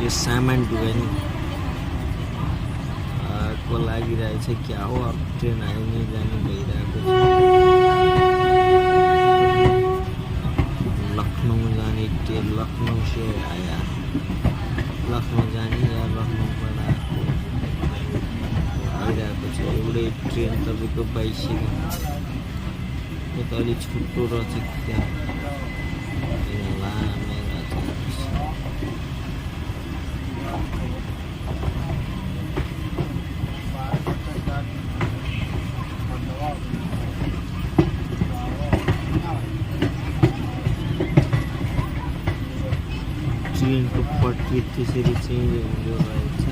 यो सामान ढुवानी को लागिरहेछ। क्या हो अब ट्रेन आउने जाने भइरहेको छ। लखनऊ जाने ट्रेन लखनऊ से आया, लखनऊ जाने या लखनऊबाट आइरहेको छ एउटै ट्रेन तपाईँको बाइसकेको। यो त अलिक छुट्टो रहेछ क्या, लामै रहेछ। ट्रेनको पट्टी त्यसरी चेन्ज हुँदो रहेछ।